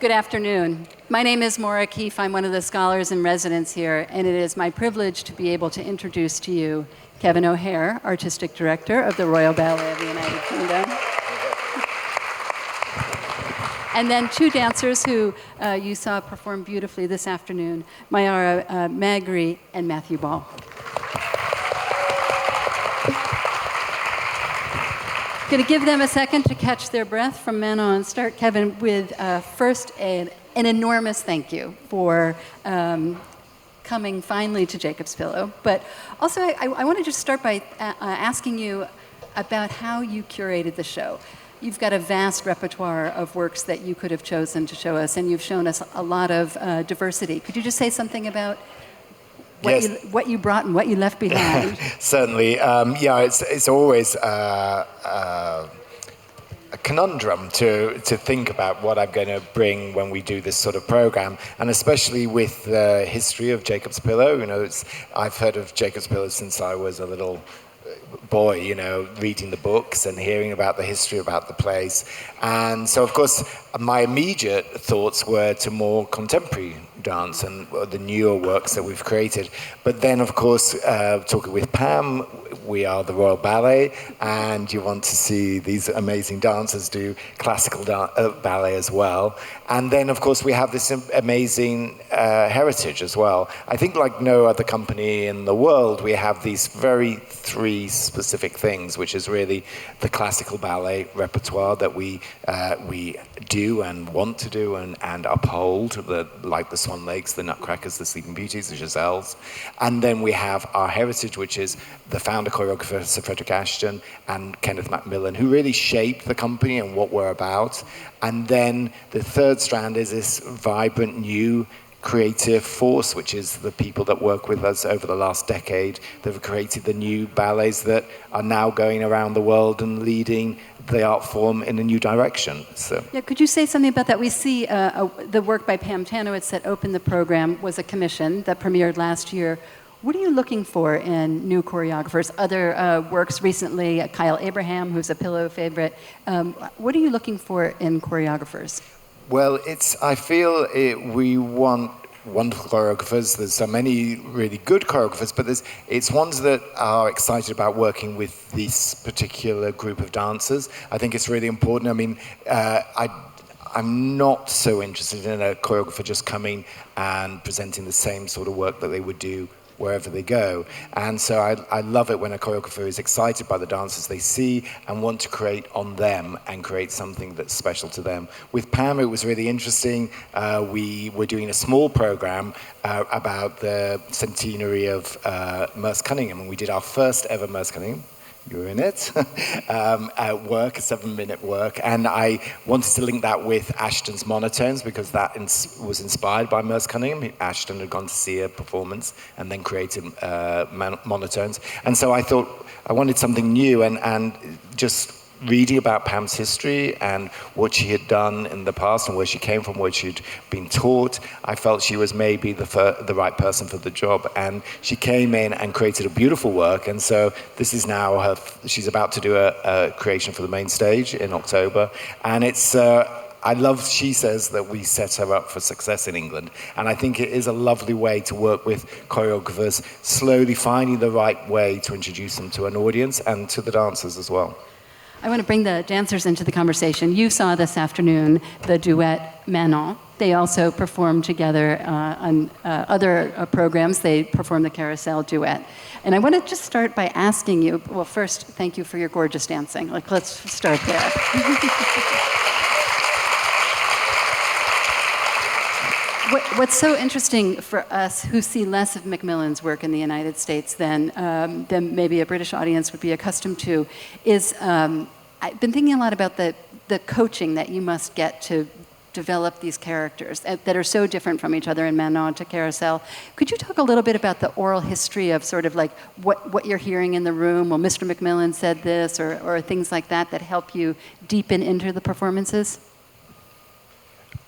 Good afternoon. My name is Maura Keefe. I'm one of the scholars in residence here, and it is my privilege to be able to introduce to you Kevin O'Hare, Artistic Director of the Royal Ballet of the United Kingdom. And then two dancers who you saw perform beautifully this afternoon, Mayara, Magri, and Matthew Ball. Going to give them a second to catch their breath from Manon and start, Kevin, with first an enormous thank you for coming finally to Jacob's Pillow. But also, I want to just start by asking you about how you curated the show. You've got a vast repertoire of works that you could have chosen to show us, and you've shown us a lot of diversity. Could you just say something about what you brought and what you left behind? Certainly. It's always a conundrum to think about what I'm going to bring when we do this sort of program, and especially with the history of Jacob's Pillow. You know, I've heard of Jacob's Pillow since I was a little boy, you know, reading the books and hearing about the history about the place. And so, of course, my immediate thoughts were to more contemporary dance and the newer works that we've created. But then, of course, talking with Pam, we are the Royal Ballet, and you want to see these amazing dancers do classical ballet as well. And then, of course, we have this amazing heritage as well. I think like no other company in the world, we have these three specific things, which is really the classical ballet repertoire that we do and want to do and uphold, like the Swan Lakes, the Nutcrackers, the Sleeping Beauties, the Giselles. And then we have our heritage, which is the founder choreographer, Sir Frederick Ashton, and Kenneth Macmillan, who really shaped the company and what we're about. And then the third strand is this vibrant new creative force, which is the people that work with us over the last decade that have created the new ballets that are now going around the world and leading the art form in a new direction. So, yeah, could you say something about that? We see the work by Pam Tanowitz that opened the program was a commission that premiered last year. What are you looking for in new choreographers? Other works recently, Kyle Abraham, who's a Pillow favorite. What are you looking for in choreographers? Well, I feel we want wonderful choreographers. There's so many really good choreographers, but it's ones that are excited about working with this particular group of dancers. I think it's really important. I mean, I'm not so interested in a choreographer just coming and presenting the same sort of work that they would do wherever they go. And so I love it when a choreographer is excited by the dancers they see and want to create on them and create something that's special to them. With Pam, it was really interesting. We were doing a small program about the centenary of Merce Cunningham, and we did our first ever Merce Cunningham. You were in it, at work, a 7-minute work, and I wanted to link that with Ashton's monotones because that was inspired by Merce Cunningham. Ashton had gone to see a performance and then created monotones, and so I thought I wanted something new and just reading about Pam's history and what she had done in the past and where she came from, what she'd been taught, I felt she was maybe the right person for the job. And she came in and created a beautiful work. And so this is now she's about to do a creation for the main stage in October. And she says that we set her up for success in England. And I think it is a lovely way to work with choreographers, slowly finding the right way to introduce them to an audience and to the dancers as well. I want to bring the dancers into the conversation. You saw this afternoon the duet Manon. They also performed together on other programs. They performed the Carousel duet. And I want to just start by asking you, well, first, thank you for your gorgeous dancing. Let's start there. What's so interesting for us who see less of Macmillan's work in the United States than maybe a British audience would be accustomed to is I've been thinking a lot about the coaching that you must get to develop these characters that are so different from each other in Manon to Carousel. Could you talk a little bit about the oral history of sort of like what you're hearing in the room? Well, Mr. Macmillan said this or things like that help you deepen into the performances?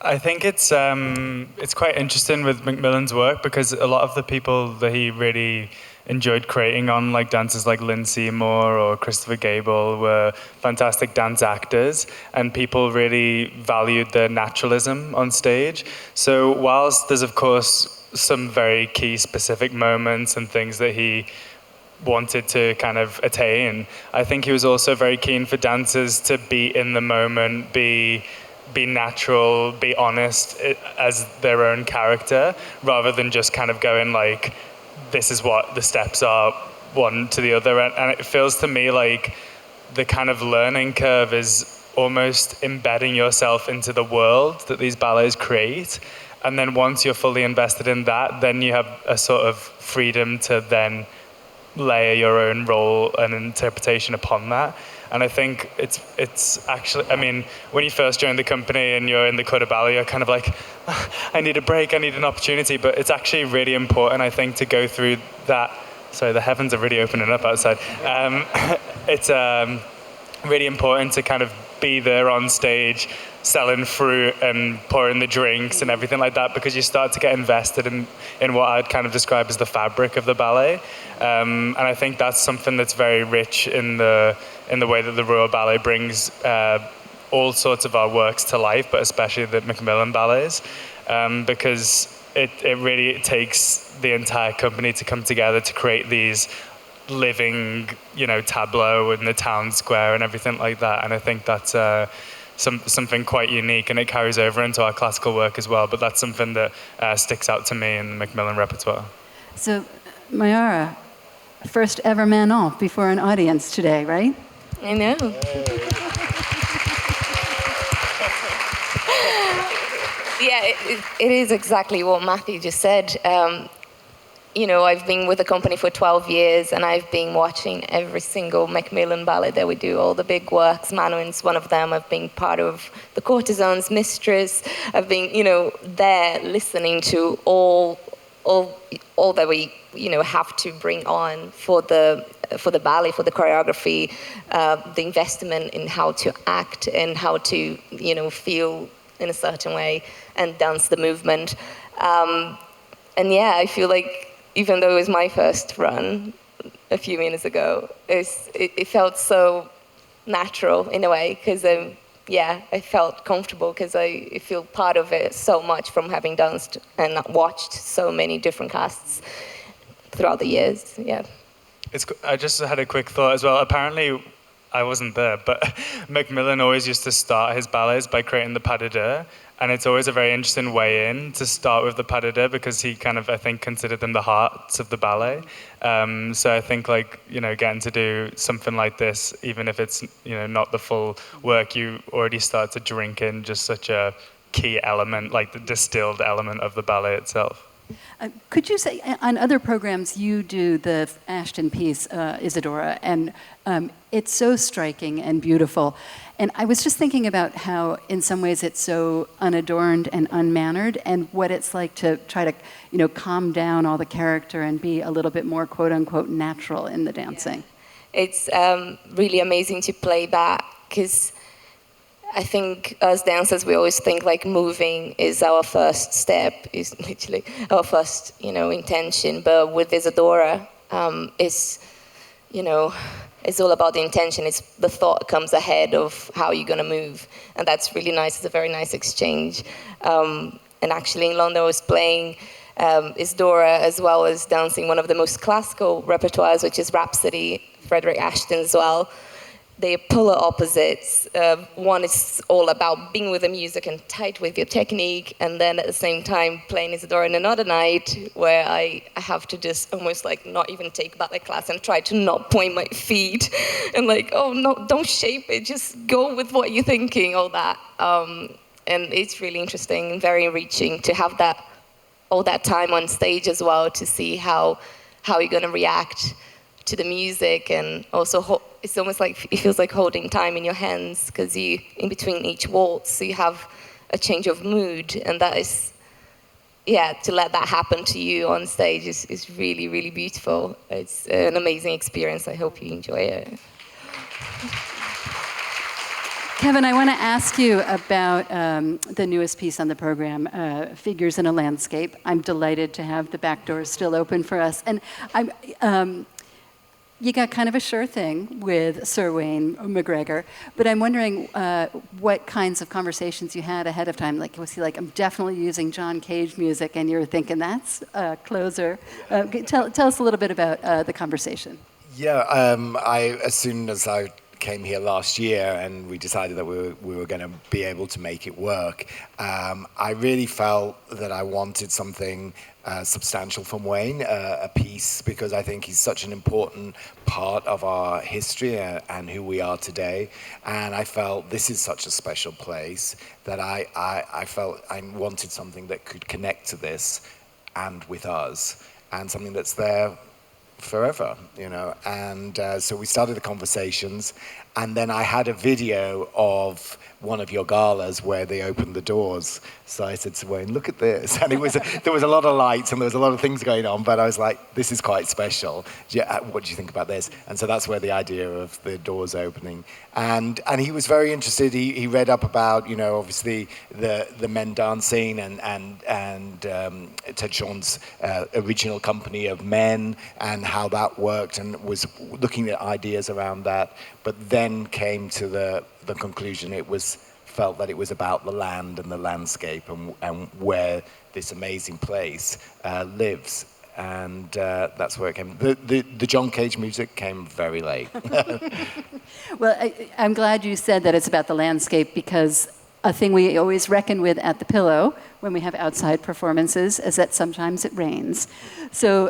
I think it's quite interesting with Macmillan's work because a lot of the people that he really enjoyed creating on, like dancers like Lynn Seymour or Christopher Gable were fantastic dance actors, and people really valued their naturalism on stage. So whilst there's of course some very key specific moments and things that he wanted to kind of attain, I think he was also very keen for dancers to be in the moment, be natural, be honest as their own character, rather than just kind of going like, this is what the steps are, one to the other. And it feels to me like the kind of learning curve is almost embedding yourself into the world that these ballets create. And then once you're fully invested in that, then you have a sort of freedom to then layer your own role and interpretation upon that. And I think it's actually, I mean, when you first join the company and you're in the corps de ballet, you're kind of like, I need a break, I need an opportunity. But it's actually really important, I think, to go through that. Sorry, the heavens are really opening up outside. It's really important to kind of be there on stage, selling fruit and pouring the drinks and everything like that, because you start to get invested in what I'd kind of describe as the fabric of the ballet. And I think that's something that's very rich in the way that the Royal Ballet brings all sorts of our works to life, but especially the Macmillan ballets, because it really takes the entire company to come together to create these living, tableau in the town square and everything like that. And I think that's something quite unique, and it carries over into our classical work as well. But that's something that sticks out to me in the Macmillan repertoire. So, Mayara, first ever Manon before an audience today, right? I know. Yeah, it is exactly what Matthew just said. I've been with the company for 12 years, and I've been watching every single Macmillan ballet that we do, all the big works. Manon's one of them. I've been part of The Courtesan's Mistress. I've been, there listening to all that we, have to bring on for the ballet, for the choreography, the investment in how to act and how to, feel in a certain way and dance the movement. And yeah, I feel like even though it was my first run a few minutes ago, it felt so natural in a way, because I felt comfortable, because I feel part of it so much from having danced and watched so many different casts throughout the years. Yeah. I just had a quick thought as well. Apparently, I wasn't there, but Macmillan always used to start his ballets by creating the pas de deux. And it's always a very interesting way in to start with the pas de deux, because he kind of, I think, considered them the hearts of the ballet. So I think, getting to do something like this, even if it's, not the full work, you already start to drink in just such a key element, like the distilled element of the ballet itself. Could you say, on other programs, you do the Ashton piece, Isadora, and it's so striking and beautiful. And I was just thinking about how, in some ways, it's so unadorned and unmannered, and what it's like to try to, calm down all the character and be a little bit more, quote unquote, natural in the dancing. Yeah. It's really amazing to play that, because I think as dancers, we always think like moving is our first step, is literally our first, intention. But with Isadora, it's all about the intention. It's the thought comes ahead of how you're going to move. And that's really nice. It's a very nice exchange. And actually in London, I was playing Isadora as well as dancing one of the most classical repertoires, which is Rhapsody, Frederick Ashton as well. They're polar opposites. One is all about being with the music and tight with your technique, and then at the same time playing Isadora in another night where I have to just almost like not even take ballet class and try to not point my feet and like, oh no, don't shape it, just go with what you're thinking, all that. And it's really interesting and very enriching to have that all that time on stage as well, to see how you're going to react to the music. And also it's almost like it feels like holding time in your hands, because you in between each waltz, so you have a change of mood, and that is, to let that happen to you on stage is really, really beautiful. It's an amazing experience. I hope you enjoy it. Kevin, I want to ask you about the newest piece on the program, Figures in a Landscape. I'm delighted to have the back doors still open for us. And you got kind of a sure thing with Sir Wayne McGregor, but I'm wondering what kinds of conversations you had ahead of time. Like, was he like, I'm definitely using John Cage music, and you're thinking, that's a closer. Tell us a little bit about the conversation. Yeah, as soon as I came here last year and we decided that we were going to be able to make it work, I really felt that I wanted something substantial from Wayne, a piece, because I think he's such an important part of our history and who we are today. And I felt this is such a special place that I felt I wanted something that could connect to this and with us, and something that's there forever, you know. And so we started the conversations, and then I had a video of one of your galas where they opened the doors. So I said to Wayne, look at this. And there was a lot of lights and there was a lot of things going on, but I was like, this is quite special. What do you think about this? And so that's where the idea of the doors opening. And he was very interested. He read up about, you know, obviously the men dancing and Ted Sean's original company of men and how that worked, and was looking at ideas around that, but then came to the conclusion felt that it was about the land and the landscape and where this amazing place lives. And that's where it came. The John Cage music came very late. Well, I'm glad you said that it's about the landscape, because a thing we always reckon with at the Pillow when we have outside performances is that sometimes it rains. So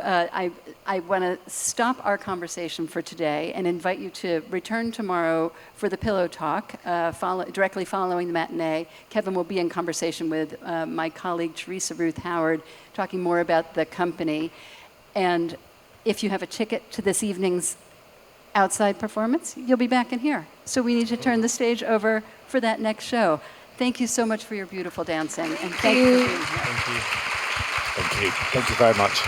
I want to stop our conversation for today and invite you to return tomorrow for the Pillow Talk, directly following the matinee. Kevin will be in conversation with my colleague Teresa Ruth Howard, talking more about the company. And if you have a ticket to this evening's outside performance, you'll be back in here. So we need to turn the stage over for that next show. Thank you so much for your beautiful dancing, and thank you for being here. Thank you. Thank you. Thank you very much.